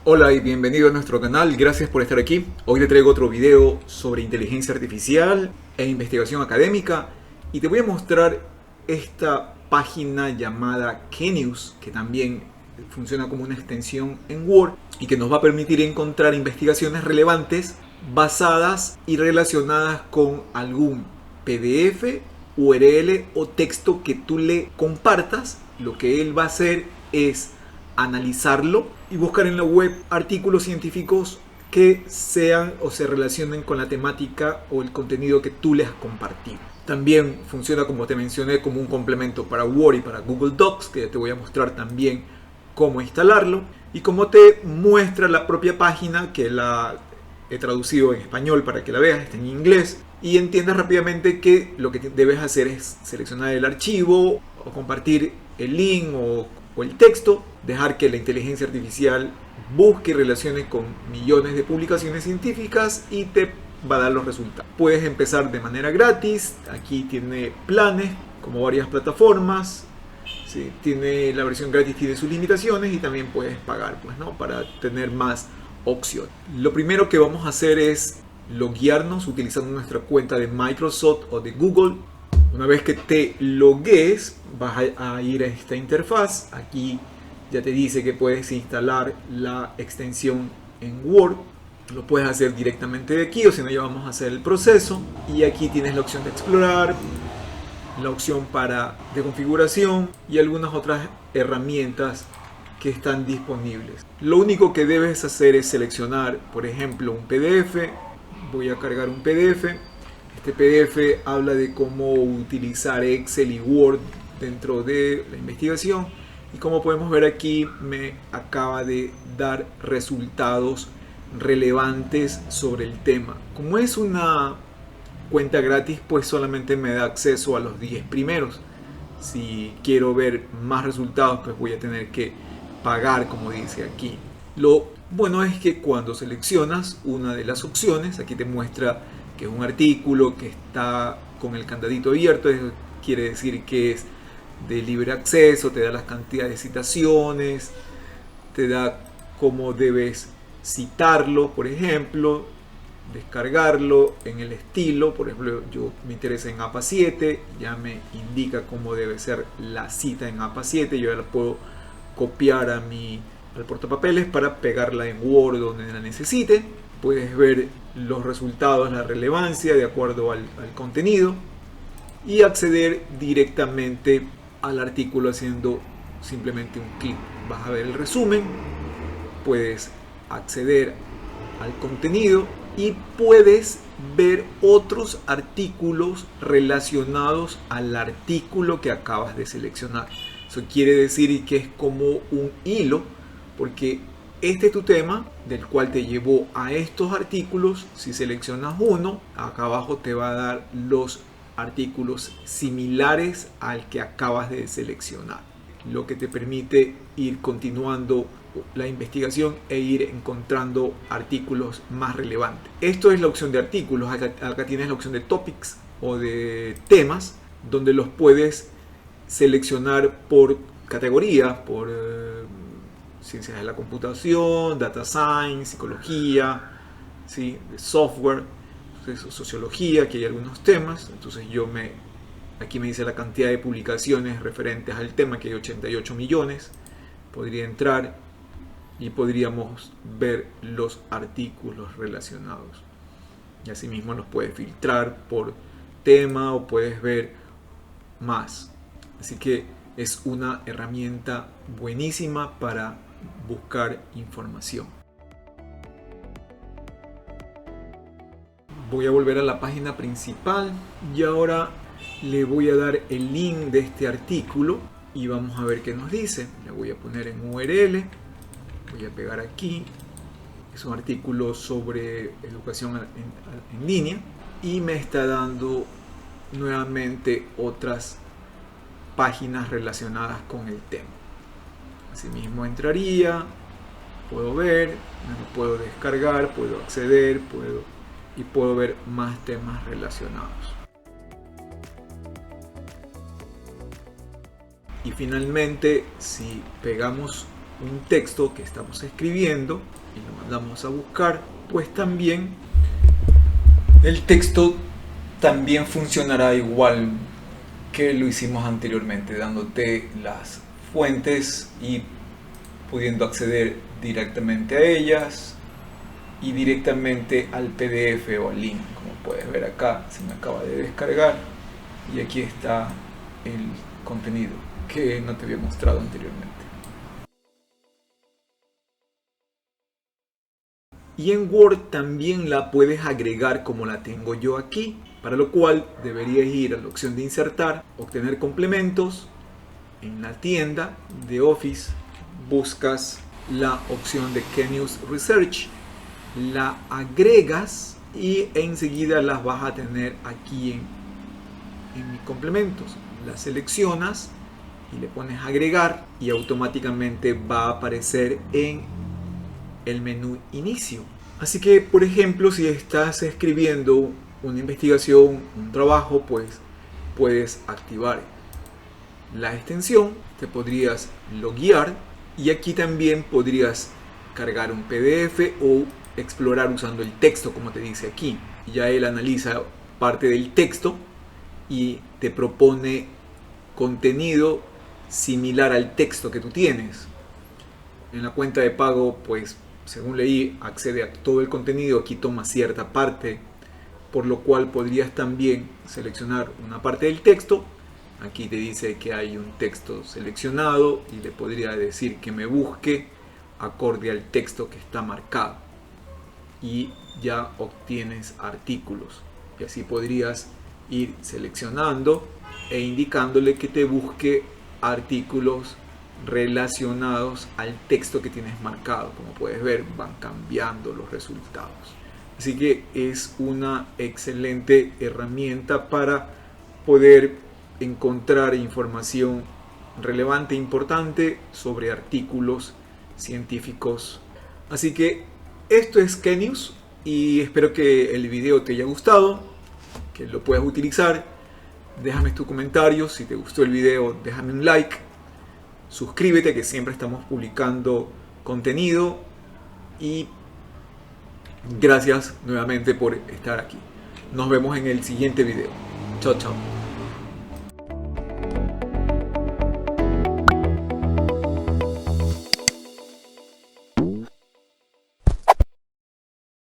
Hola y bienvenido a nuestro canal, gracias por estar aquí. Hoy te traigo otro video sobre inteligencia artificial e investigación académica y te voy a mostrar esta página llamada Genius, que también funciona como una extensión en Word y que nos va a permitir encontrar investigaciones relevantes basadas y relacionadas con algún PDF, URL o texto que tú le compartas. Lo que él va a hacer es analizarlo y buscar en la web artículos científicos que sean o se relacionen con la temática o el contenido que tú le has compartido. También funciona, como te mencioné, como un complemento para Word y para Google Docs, que ya te voy a mostrar también cómo instalarlo, y cómo te muestra la propia página, que la he traducido en español para que la veas, está en inglés, y entiendas rápidamente que lo que debes hacer es seleccionar el archivo o compartir el link o el texto, dejar que la inteligencia artificial busque y relacione con millones de publicaciones científicas y te va a dar los resultados. Puedes empezar de manera gratis, aquí tiene planes como varias plataformas, ¿sí? Tiene la versión gratis, tiene sus limitaciones y también puedes pagar, pues, ¿no? Para tener más opciones. Lo primero que vamos a hacer es loguearnos utilizando nuestra cuenta de Microsoft o de Google. Una vez que te logues, vas a ir a esta interfaz. Aquí ya te dice que puedes instalar la extensión en Word. Lo puedes hacer directamente de aquí, o si no, ya vamos a hacer el proceso. Y aquí tienes la opción de explorar, la opción de configuración y algunas otras herramientas que están disponibles. Lo único que debes hacer es seleccionar, por ejemplo, un PDF. Voy a cargar un PDF. Este PDF habla de cómo utilizar Excel y Word dentro de la investigación, y como podemos ver aquí me acaba de dar resultados relevantes sobre el tema. Como es una cuenta gratis, pues solamente me da acceso a los 10 primeros. Si quiero ver más resultados, pues voy a tener que pagar, como dice aquí. Lo bueno es que cuando seleccionas una de las opciones, aquí te muestra que es un artículo que está con el candadito abierto. Eso quiere decir que es de libre acceso, te da las cantidades de citaciones, te da cómo debes citarlo, por ejemplo, descargarlo en el estilo. Por ejemplo, yo me interesa en APA 7, ya me indica cómo debe ser la cita en APA 7. Yo ya la puedo copiar al portapapeles para pegarla en Word donde la necesite. Puedes ver los resultados, la relevancia de acuerdo al contenido, y acceder directamente al artículo haciendo simplemente un clic. Vas a ver el resumen, puedes acceder al contenido y puedes ver otros artículos relacionados al artículo que acabas de seleccionar. Eso quiere decir que es como un hilo, porque este es tu tema del cual te llevó a estos artículos. Si seleccionas uno, acá abajo te va a dar los artículos similares al que acabas de seleccionar, lo que te permite ir continuando la investigación e ir encontrando artículos más relevantes. Esto es la opción de artículos. Acá tienes la opción de topics o de temas, donde los puedes seleccionar por categoría, por ciencias de la computación, data science, psicología, ¿sí? De software, sociología, que hay algunos temas. Entonces aquí me dice la cantidad de publicaciones referentes al tema, que hay 88 millones. Podría entrar y podríamos ver los artículos relacionados. Y asimismo los puedes filtrar por tema o puedes ver más. Así que es una herramienta buenísima para buscar información. Voy a volver a la página principal y ahora le voy a dar el link de este artículo y vamos a ver qué nos dice. Le voy a poner en URL, voy a pegar aquí. Es un artículo sobre educación en línea y me está dando nuevamente otras páginas relacionadas con el tema. Asimismo entraría, puedo ver, me lo puedo descargar, puedo acceder, puedo ver más temas relacionados. Y finalmente, si pegamos un texto que estamos escribiendo y lo mandamos a buscar, pues también el texto también funcionará igual que lo hicimos anteriormente, dándote las fuentes y pudiendo acceder directamente a ellas y directamente al PDF o al link. Como puedes ver acá, se me acaba de descargar y aquí está el contenido que no te había mostrado anteriormente. Y en Word también la puedes agregar como la tengo yo aquí, para lo cual deberías ir a la opción de insertar, obtener complementos. En la tienda de Office buscas la opción de Kenius Research, la agregas y enseguida las vas a tener aquí en mis complementos. Las seleccionas y le pones agregar y automáticamente va a aparecer en el menú inicio. Así que, por ejemplo, si estás escribiendo una investigación, un trabajo, pues puedes activar la extensión, te podrías loguear y aquí también podrías cargar un PDF o explorar usando el texto, como te dice aquí. Ya él analiza parte del texto y te propone contenido similar al texto que tú tienes. En la cuenta de pago, pues según leí, accede a todo el contenido, aquí toma cierta parte, por lo cual podrías también seleccionar una parte del texto. Aquí te dice que hay un texto seleccionado y le podría decir que me busque acorde al texto que está marcado y ya obtienes artículos, y así podrías ir seleccionando e indicándole que te busque artículos relacionados al texto que tienes marcado. Como puedes ver, van cambiando los resultados. Así que es una excelente herramienta para poder encontrar información relevante e importante sobre artículos científicos. Así que esto es Kenius y espero que el video te haya gustado, que lo puedas utilizar. Déjame tus comentarios, si te gustó el video déjame un like. Suscríbete, que siempre estamos publicando contenido, y gracias nuevamente por estar aquí. Nos vemos en el siguiente video. Chao, chao.